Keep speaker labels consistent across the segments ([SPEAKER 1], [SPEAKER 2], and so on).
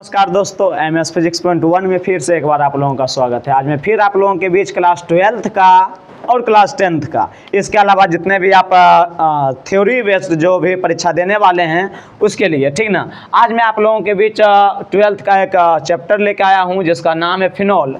[SPEAKER 1] नमस्कार दोस्तों, MS physics point 1 में फिर से एक बार आप लोगों का स्वागत है। आज मैं फिर आप लोगों के बीच क्लास 12th का और क्लास 10th का, इसके अलावा जितने भी आप थ्योरी बेस्ड जो भी परीक्षा देने वाले हैं उसके लिए, ठीक ना। आज मैं आप लोगों के बीच 12th का एक चैप्टर लेके आया हूँ जिसका नाम है फिनॉल,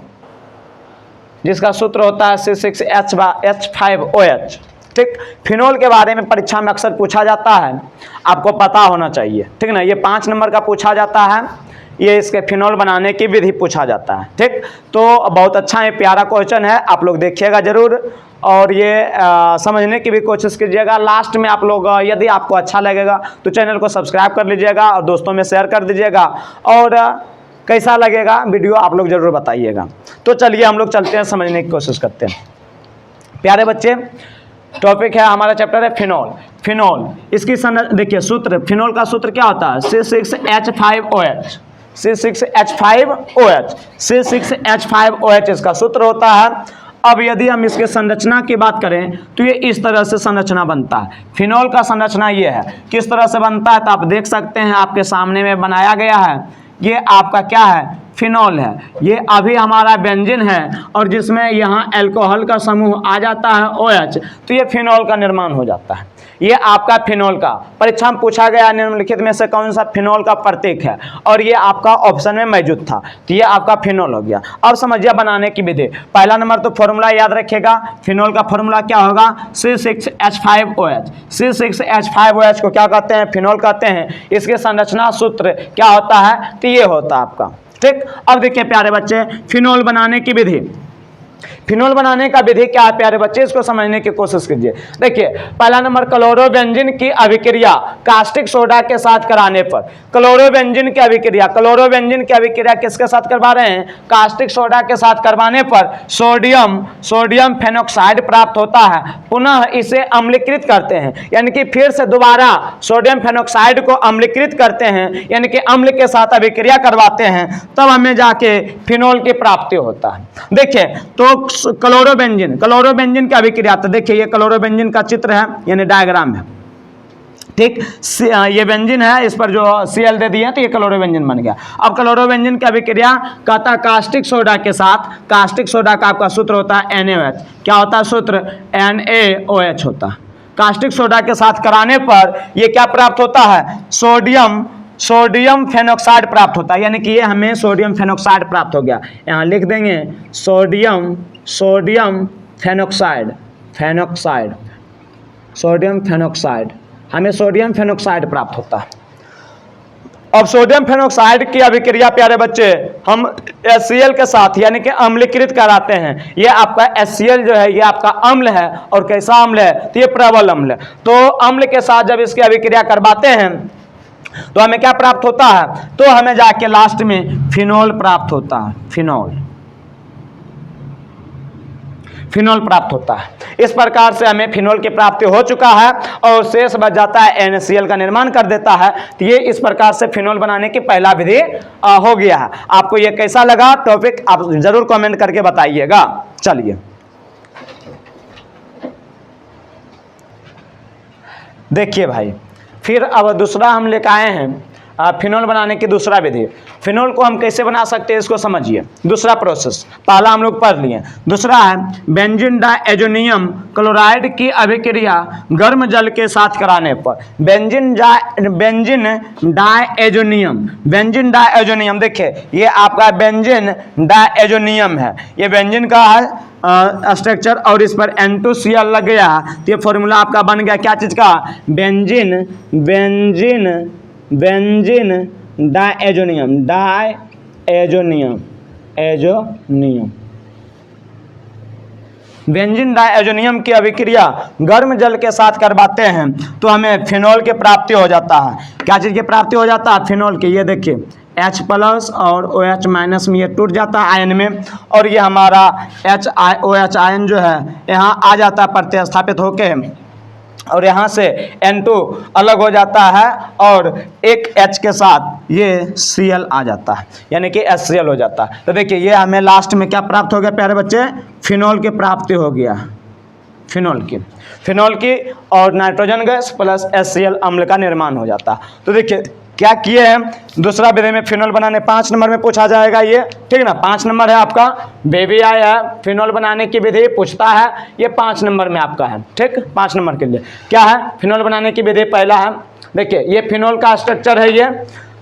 [SPEAKER 1] जिसका सूत्र होता है C6H5OH। ठीक, फिनॉल के बारे में परीक्षा में अक्सर पूछा जाता है, आपको पता होना चाहिए, ठीक ना। ये 5 नंबर का पूछा जाता है, ये इसके फिनॉल बनाने की विधि पूछा जाता है। ठीक, तो बहुत अच्छा है, प्यारा क्वेश्चन है, आप लोग देखिएगा जरूर और ये समझने की भी कोशिश कीजिएगा। लास्ट में आप लोग यदि आपको अच्छा लगेगा तो चैनल को सब्सक्राइब कर लीजिएगा और दोस्तों में शेयर कर दीजिएगा, और कैसा लगेगा वीडियो आप लोग जरूर बताइएगा। तो चलिए हम लोग चलते हैं, समझने की कोशिश करते हैं। प्यारे बच्चे, टॉपिक है हमारा, चैप्टर है फिनॉल। फिनॉल इसकी देखिए सूत्र, फिनॉल का सूत्र क्या होता है? C6H5OH। C6H5OH, C6H5OH इसका सूत्र होता है। अब यदि हम इसके संरचना की बात करें तो ये इस तरह से संरचना बनता है। फिनॉल का संरचना ये है, किस तरह से बनता है तो आप देख सकते हैं, आपके सामने में बनाया गया है। ये आपका क्या है? फिनॉल है। ये अभी हमारा बेंजीन है और जिसमें यहाँ अल्कोहल का समूह आ जाता है OH, तो ये फिनॉल का निर्माण हो जाता है। ये आपका फिनॉल का परीक्षा में पूछा गया निम्नलिखित में से कौन सा फिनॉल का प्रतीक है, और ये आपका ऑप्शन में मौजूद था, तो ये आपका फिनॉल हो गया। अब समझिए बनाने की विधि। पहला नंबर तो फॉर्मूला याद रखिएगा, फिनॉल का फॉर्मूला क्या होगा? C6H5OH। C6H5OH को क्या कहते हैं? फिनॉल कहते हैं। इसके संरचना सूत्र क्या होता है? तो ये होता है आपका। ठीक, अब देखिए प्यारे बच्चे, फिनॉल बनाने की विधि। फिनॉल बनाने का विधि क्या है प्यारे बच्चे, इसको समझने की कोशिश कीजिए। देखिए पहला नंबर, क्लोरोबेंजीन की अभिक्रिया कास्टिक सोडा के साथ कराने पर, क्लोरोबेंजीन की अभिक्रिया, क्लोरोबेंजीन की अभिक्रिया किसके साथ करवा रहे हैं? कास्टिक सोडा के साथ करवाने पर सोडियम फेनोक्साइड प्राप्त होता है। पुनः इसे अम्लीकृत करते हैं, यानी कि फिर से दोबारा सोडियम फेनोक्साइड को अम्लीकृत करते हैं, यानी कि अम्ल के साथ अभिक्रिया करवाते हैं, तब हमें जाके फिनॉल की प्राप्ति होता है। देखिए तो क्लोरोबेंजीन की अभिक्रिया, तो देखिए ये क्लोरोबेंजीन का चित्र है, यानी डायग्राम है। ठीक, ये बेंजीन है, इस पर जो Cl दे दिया तो ये क्लोरोबेंजीन बन गया। अब क्लोरोबेंजीन की अभिक्रिया कहता है कास्टिक सोडा के साथ, कास्टिक सोडा का आपका सूत्र होता है NaOH। क्या होता है सूत्र? NaOH होता है। कास्टिक सोडा के साथ कराने पर ये क्या प्राप्त होता है? सोडियम फेनोक्साइड प्राप्त होता है, यानी कि ये हमें सोडियम फेनोक्साइड प्राप्त हो गया। यहाँ लिख देंगे सोडियम फेनोक्साइड, सोडियम फेनोक्साइड, हमें सोडियम फेनोक्साइड प्राप्त होता है। अब सोडियम फेनोक्साइड की अभिक्रिया प्यारे बच्चे हम HCl के साथ, यानी कि अम्लीकृत कराते हैं। ये आपका HCl जो है ये आपका अम्ल है, और कैसा अम्ल है? तो ये प्रबल अम्ल है। तो अम्ल के साथ जब इसकी अभिक्रिया करवाते हैं तो हमें क्या प्राप्त होता है? तो हमें जाके लास्ट में फिनॉल प्राप्त होता है। फिनॉल प्राप्त होता है। इस प्रकार से हमें फिनॉल की प्राप्ति हो चुका है और शेष बच जाता है NaCl का निर्माण कर देता है। तो ये इस प्रकार से फिनॉल बनाने की पहला विधि हो गया है। आपको ये कैसा लगा टॉपिक आप जरूर कमेंट करके बताइएगा। चलिए देखिए भाई, फिर अब दूसरा हम लेकर आए हैं फिनॉल बनाने की दूसरा विधि। फिनॉल को हम कैसे बना सकते हैं इसको समझिए। दूसरा प्रोसेस, पहला हम लोग पढ़ लिए, दूसरा है बेंजीन डायएजोनियम क्लोराइड की अभिक्रिया गर्म जल के साथ कराने पर। बेंजीन डायएजोनियम, देखिए ये आपका बेंजीन डायएजोनियम है, ये बेंजीन का है स्ट्रक्चर, और इस पर N2Cl लग गया, तो ये फॉर्मूला आपका बन गया क्या चीज का? बेंजीन डायएजोनियम। बेंजीन डायएजोनियम की अभिक्रिया गर्म जल के साथ करवाते हैं तो हमें फिनॉल की प्राप्ति हो जाता है। क्या चीज़ की प्राप्ति हो जाता है? फिनॉल की। ये देखिए H+ और OH- में ये टूट जाता है आयन में, और ये हमारा OH आयन जो है यहाँ आ जाता है प्रतिस्थापित होके, और यहाँ से N2 अलग हो जाता है और एक H के साथ ये Cl आ जाता है, यानी कि HCl हो जाता है। तो देखिए ये हमें लास्ट में क्या प्राप्त हो गया प्यारे बच्चे? फिनॉल की प्राप्ति हो गया। फिनॉल की और नाइट्रोजन गैस प्लस HCl अम्ल का निर्माण हो जाता है। तो देखिए क्या किए हैं, दूसरा विधि में फिनोल बनाने 5 नंबर में पूछा जाएगा ये, ठीक ना। 5 नंबर है आपका, बेबी आया है फिनोल बनाने की विधि पूछता है, ये 5 नंबर में आपका है, ठीक। 5 नंबर के लिए क्या है, फिनोल बनाने की विधि पहला है, देखिए ये फिनोल का स्ट्रक्चर है, ये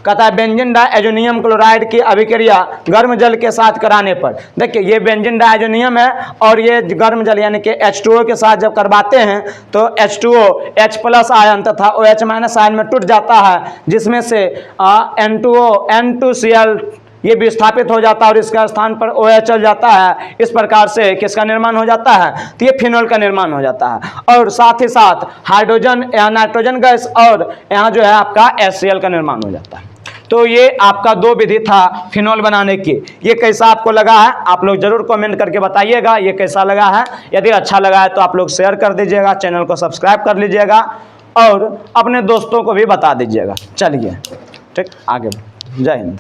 [SPEAKER 1] कहता है बेंजीन डाइएजोनियम क्लोराइड की अभिक्रिया गर्म जल के साथ कराने पर, देखिए ये बेंजीन डाइएजोनियम है और ये गर्म जल यानी कि H2O के साथ जब करवाते हैं तो H2O H प्लस आयन तथा OH माइनस आयन में टूट जाता है, जिसमें से N2O N2Cl ये विस्थापित हो जाता है और इसका स्थान पर OH चल जाता है। इस प्रकार से किसका निर्माण हो जाता है, तो ये फिनोल का निर्माण हो जाता है। और साथ ही साथ हाइड्रोजन या नाइट्रोजन गैस और यहाँ जो है आपका HCl का निर्माण हो जाता है। तो ये आपका 2 विधि था फिनोल बनाने की। ये कैसा आपको लगा है, आप लोग जरूर कमेंट करके बताइएगा ये कैसा लगा है। यदि अच्छा लगा है तो आप लोग शेयर कर दीजिएगा, चैनल को सब्सक्राइब कर लीजिएगा और अपने दोस्तों को भी बता दीजिएगा। चलिए ठीक, आगे जय हिंद।